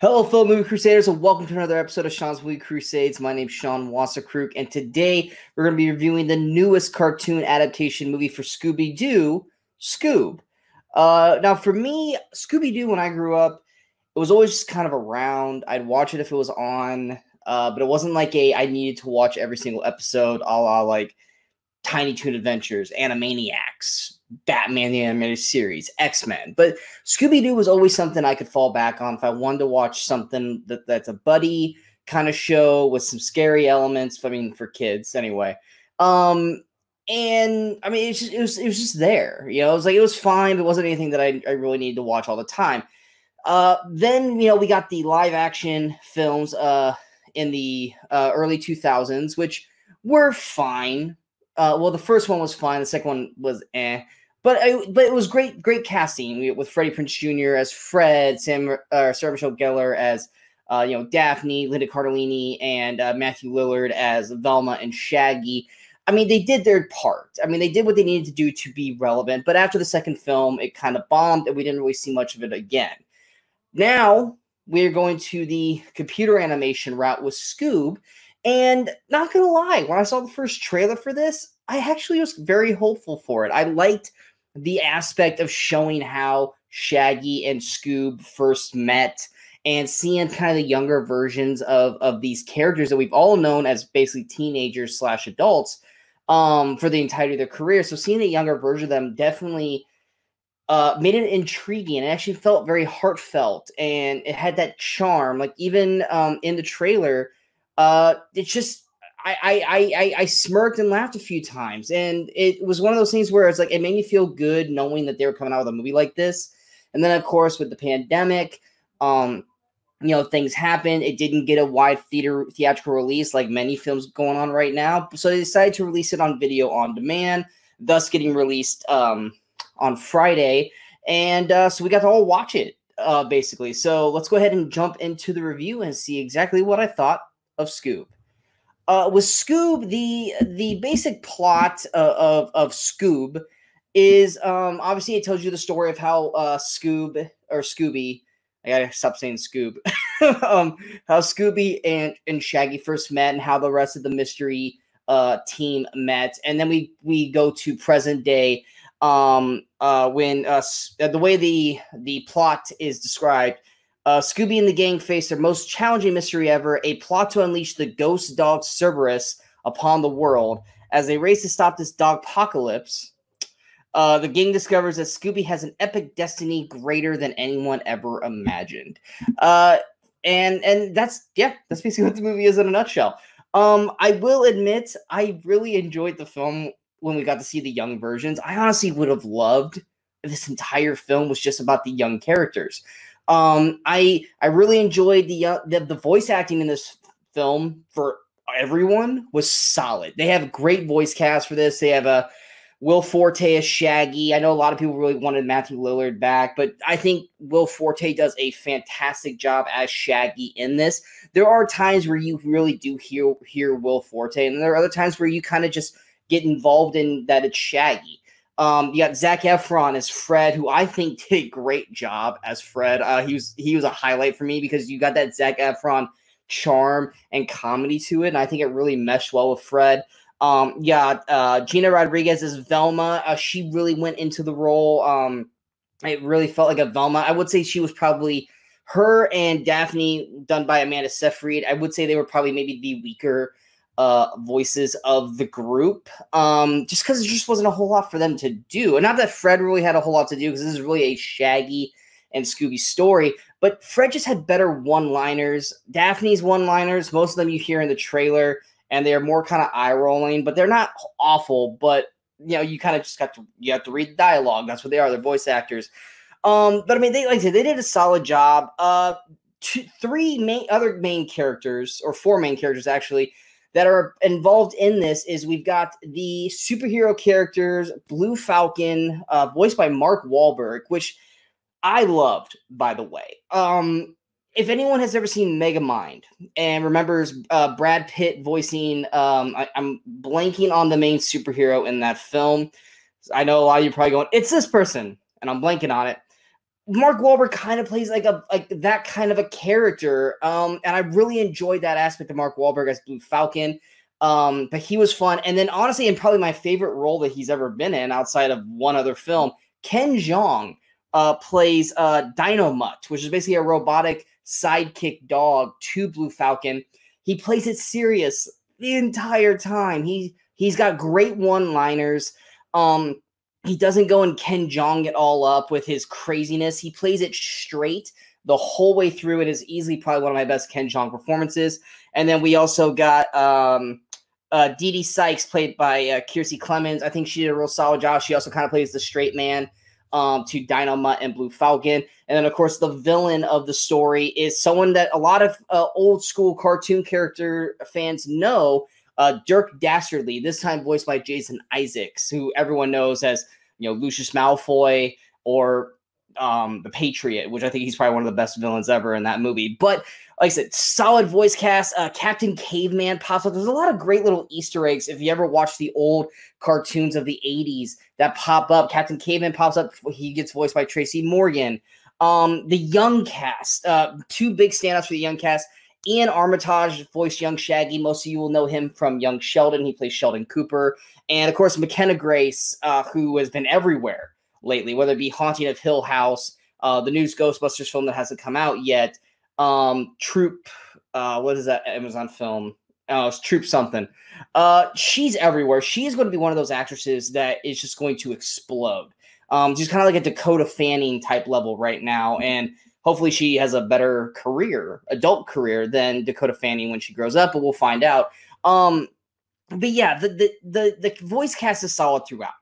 Hello, fellow Movie Crusaders, and welcome to another episode of Sean's Movie Crusades. My name's Sean Wasserkrug, and today we're going to be reviewing the newest cartoon adaptation movie for Scooby-Doo, Scoob. Now, for me, Scooby-Doo, when I grew up, it was always just kind of around. I'd watch it if it was on, but it wasn't like I needed to watch every single episode, a la like Tiny Toon Adventures, Animaniacs, Batman the Animated Series, X-Men. But Scooby-Doo was always something I could fall back on if I wanted to watch something that's a buddy kind of show with some scary elements. I mean, for kids anyway. And I mean, it was just there. You know, it was fine. But it wasn't anything that I really needed to watch all the time. Then we got the live action films in the early 2000s, which were fine. Well, the first one was fine. The second one was but it was great casting with Freddie Prinze Jr. as Fred, Sarah Michelle Gellar as Daphne, Linda Cardellini, and Matthew Lillard as Velma and Shaggy. I mean, they did their part. I mean, they did what they needed to do to be relevant. But after the second film, it kind of bombed, and we didn't really see much of it again. Now we're going to the computer animation route with Scoob. And not gonna lie, when I saw the first trailer for this, I actually was very hopeful for it. I liked the aspect of showing how Shaggy and Scoob first met and seeing kind of the younger versions of these characters that we've all known as basically teenagers / adults for the entirety of their career. So seeing a younger version of them definitely made it intriguing. It actually felt very heartfelt, and it had that charm. Like even in the trailer, it's just I smirked and laughed a few times, and it was one of those things where it's like it made me feel good knowing that they were coming out with a movie like this. And then of course with the pandemic, things happened. It didn't get a wide theatrical release like many films going on right now, so they decided to release it on video on demand, thus getting released on Friday, and so we got to all watch it basically. So let's go ahead and jump into the review and see exactly what I thought of Scoob. With Scoob, the basic plot of Scoob is obviously it tells you the story of how Scooby, I gotta stop saying Scoob, how Scooby and Shaggy first met and how the rest of the mystery team met, and then we go to present day when the way the plot is described. Scooby and the gang face their most challenging mystery ever, a plot to unleash the ghost dog Cerberus upon the world. As they race to stop this dogpocalypse, the gang discovers that Scooby has an epic destiny greater than anyone ever imagined. And that's basically what the movie is in a nutshell. I will admit, I really enjoyed the film when we got to see the young versions. I honestly would have loved if this entire film was just about the young characters. I really enjoyed the voice acting in this film for everyone was solid. They have a great voice cast for this. They have Will Forte as Shaggy. I know a lot of people really wanted Matthew Lillard back, but I think Will Forte does a fantastic job as Shaggy in this. There are times where you really do hear Will Forte, and there are other times where you kind of just get involved in that it's Shaggy. You got Zac Efron as Fred, who I think did a great job as Fred. He was a highlight for me because you got that Zac Efron charm and comedy to it, and I think it really meshed well with Fred. Gina Rodriguez as Velma. She really went into the role. It really felt like a Velma. I would say she was probably her and Daphne, done by Amanda Seyfried. I would say they were probably maybe the weaker voices of the group, just because there just wasn't a whole lot for them to do. And not that Fred really had a whole lot to do, because this is really a Shaggy and Scooby story, but Fred just had better one-liners. Daphne's one-liners, most of them you hear in the trailer, and they're more kind of eye-rolling, but they're not awful, but you kind of just you have to read the dialogue. That's what they are. They're voice actors. But I mean, they did a solid job. Four main characters actually that are involved in this is we've got the superhero characters, Blue Falcon, voiced by Mark Wahlberg, which I loved, by the way. If anyone has ever seen Megamind and remembers Brad Pitt voicing, I'm blanking on the main superhero in that film. I know a lot of you are probably going, it's this person, and I'm blanking on it. Mark Wahlberg kind of plays like that kind of a character. And I really enjoyed that aspect of Mark Wahlberg as Blue Falcon. But he was fun. And then honestly, and probably my favorite role that he's ever been in outside of one other film, Ken Jeong plays Dynomutt, which is basically a robotic sidekick dog to Blue Falcon. He plays it serious the entire time. He's got great one-liners. He doesn't go and Ken Jeong it all up with his craziness. He plays it straight the whole way through. It is easily probably one of my best Ken Jeong performances. And then we also got Dee Dee Sykes, played by Kiersey Clemens. I think she did a real solid job. She also kind of plays the straight man to Dynomutt and Blue Falcon. And then, of course, the villain of the story is someone that a lot of old school cartoon character fans know, Dirk Dastardly, this time voiced by Jason Isaacs, who everyone knows as, Lucius Malfoy or the Patriot, which I think he's probably one of the best villains ever in that movie. But like I said, solid voice cast. Captain Caveman pops up. There's a lot of great little Easter eggs. If you ever watch the old cartoons of the 80s that pop up, Captain Caveman pops up. He gets voiced by Tracy Morgan. The young cast, two big standouts for the young cast. Ian Armitage voiced young Shaggy. Most of you will know him from Young Sheldon. He plays Sheldon Cooper. And, of course, McKenna Grace, who has been everywhere lately, whether it be Haunting of Hill House, the new Ghostbusters film that hasn't come out yet, Troop, what is that Amazon film? Oh, it's Troop something. She's everywhere. She's going to be one of those actresses that is just going to explode. She's kind of like a Dakota Fanning type level right now, and hopefully she has a better career, adult career, than Dakota Fanning when she grows up, but we'll find out. But yeah, the voice cast is solid throughout.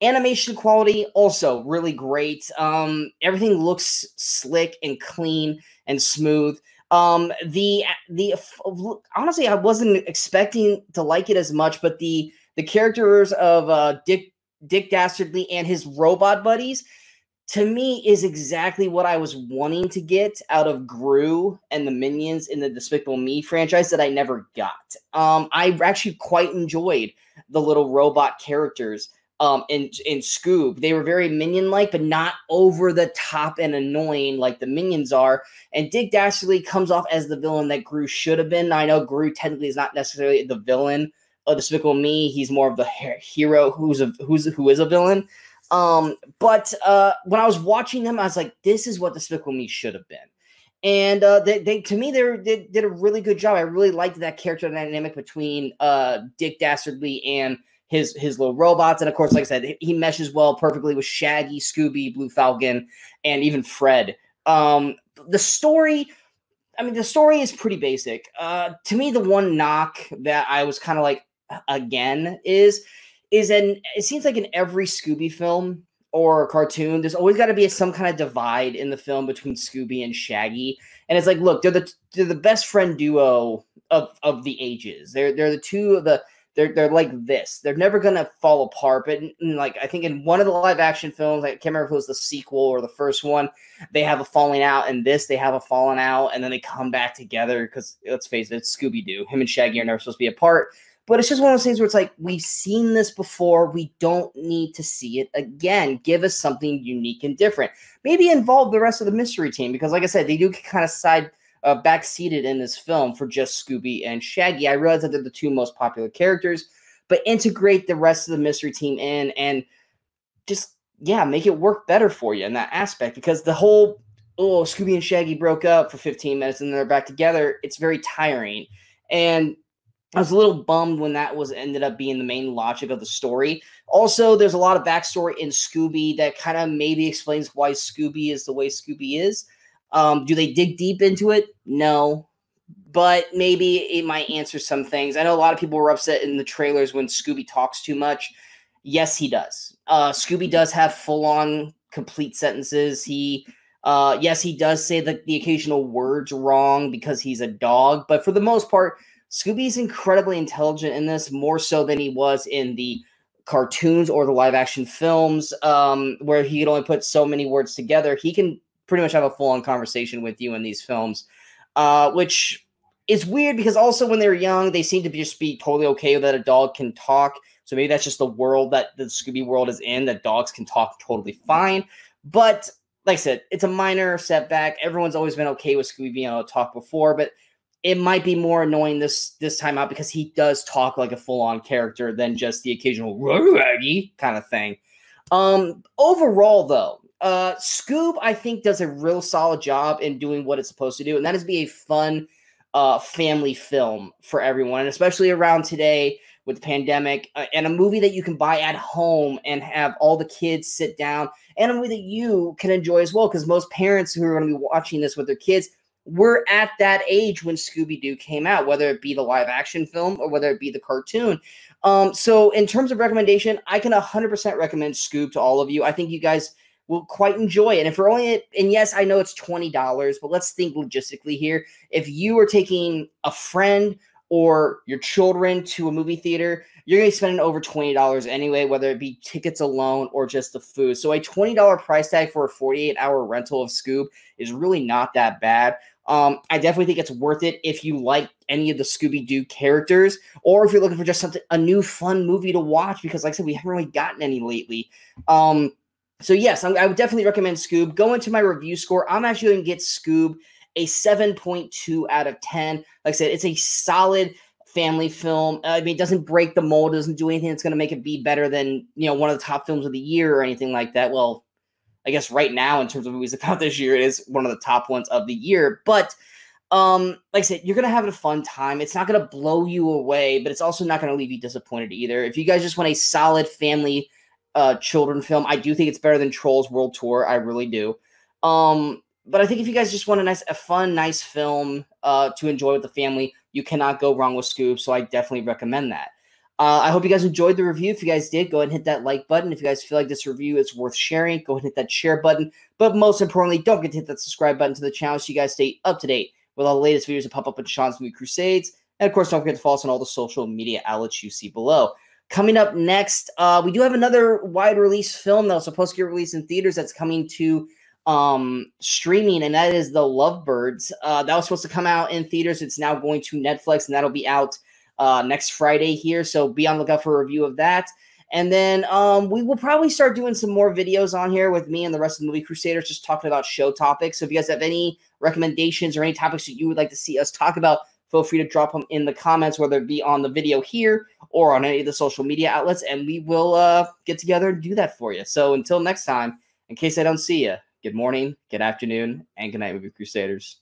Animation quality also really great. Everything looks slick and clean and smooth. Honestly, I wasn't expecting to like it as much, but the characters of Dick Dastardly and his robot buddies, to me, is exactly what I was wanting to get out of Gru and the Minions in the Despicable Me franchise that I never got. I actually quite enjoyed the little robot characters in Scoob. They were very Minion-like, but not over the top and annoying like the Minions are. And Dick Dastardly comes off as the villain that Gru should have been. Now, I know Gru technically is not necessarily the villain of Despicable Me. He's more of the hero who is a villain. But when I was watching them, I was like, this is what Despicable Me should have been. And they did a really good job. I really liked that character dynamic between Dick Dastardly and his little robots. And of course, like I said, he meshes well perfectly with Shaggy, Scooby, Blue Falcon, and even Fred. The story is pretty basic. To me, the one knock that I was kind of like, again, it seems like in every Scooby film or cartoon, there's always got to be some kind of divide in the film between Scooby and Shaggy. And it's like, look, they're the best friend duo of the ages. They're the two of the, they're like this. They're never gonna fall apart. But like, I think in one of the live action films, I can't remember if it was the sequel or the first one, they have a falling out. And this, they have a falling out, and then they come back together because, let's face it, it's Scooby-Doo. Him and Shaggy are never supposed to be apart. But it's just one of those things where it's like, we've seen this before. We don't need to see it again. Give us something unique and different. Maybe involve the rest of the mystery team, because like I said, they do kind of backseated in this film for just Scooby and Shaggy. I realize that they're the two most popular characters, but integrate the rest of the mystery team in and just, make it work better for you in that aspect, because the whole, Scooby and Shaggy broke up for 15 minutes and they're back together, it's very tiring. And I was a little bummed when that ended up being the main logic of the story. Also, there's a lot of backstory in Scooby that kind of maybe explains why Scooby is the way Scooby is. Do they dig deep into it? No. But maybe it might answer some things. I know a lot of people were upset in the trailers when Scooby talks too much. Yes, he does. Scooby does have full-on complete sentences. Yes, he does say the occasional words wrong because he's a dog. But for the most part, Scooby's incredibly intelligent in this, more so than he was in the cartoons or the live-action films, where he could only put so many words together. He can pretty much have a full-on conversation with you in these films, which is weird because also when they're young, they seem to just be totally okay that a dog can talk. So maybe that's just the world that the Scooby world is in, that dogs can talk totally fine. But like I said, it's a minor setback. Everyone's always been okay with Scooby being able to talk before, but it might be more annoying this time out because he does talk like a full-on character than just the occasional kind of thing. Overall, though, Scoob, I think, does a real solid job in doing what it's supposed to do, and that is be a fun family film for everyone, and especially around today with the pandemic, and a movie that you can buy at home and have all the kids sit down, and a movie that you can enjoy as well, because most parents who are going to be watching this with their kids were at that age when Scooby-Doo came out, whether it be the live-action film or whether it be the cartoon. So in terms of recommendation, I can 100% recommend Scoob to all of you. I think you guys will quite enjoy it. And for only, and yes, I know it's $20, but let's think logistically here. If you are taking a friend or your children to a movie theater, you're going to be spending over $20 anyway, whether it be tickets alone or just the food. So a $20 price tag for a 48-hour rental of Scoob is really not that bad. I definitely think it's worth it if you like any of the Scooby-Doo characters, or if you're looking for just a new fun movie to watch, because like I said, we haven't really gotten any lately. So yes, I would definitely recommend Scoob. Go into my review score. I'm actually going to get Scoob a 7.2 out of 10. Like I said, it's a solid family film. I mean, it doesn't break the mold. It doesn't do anything that's going to make it be better than, one of the top films of the year or anything like that. Well, I guess right now, in terms of movies that come out this year, it is one of the top ones of the year. But like I said, you're going to have a fun time. It's not going to blow you away, but it's also not going to leave you disappointed either. If you guys just want a solid family children film, I do think it's better than Trolls World Tour. I really do. But I think if you guys just want a fun, nice film to enjoy with the family, you cannot go wrong with Scoob. So I definitely recommend that. I hope you guys enjoyed the review. If you guys did, go ahead and hit that like button. If you guys feel like this review is worth sharing, go ahead and hit that share button. But most importantly, don't forget to hit that subscribe button to the channel so you guys stay up to date with all the latest videos that pop up in Sean's Movie Crusades. And of course, don't forget to follow us on all the social media outlets you see below. Coming up next, we do have another wide release film that was supposed to get released in theaters that's coming to streaming, and that is The Lovebirds. That was supposed to come out in theaters. It's now going to Netflix, and that'll be out next Friday here, so be on the lookout for a review of that. And then we will probably start doing some more videos on here with me and the rest of the Movie Crusaders, just talking about show topics. So if you guys have any recommendations or any topics that you would like to see us talk about, feel free to drop them in the comments, whether it be on the video here or on any of the social media outlets, and we will get together and do that for you. So until next time, in case I don't see you, good morning, good afternoon, and good night, Movie Crusaders.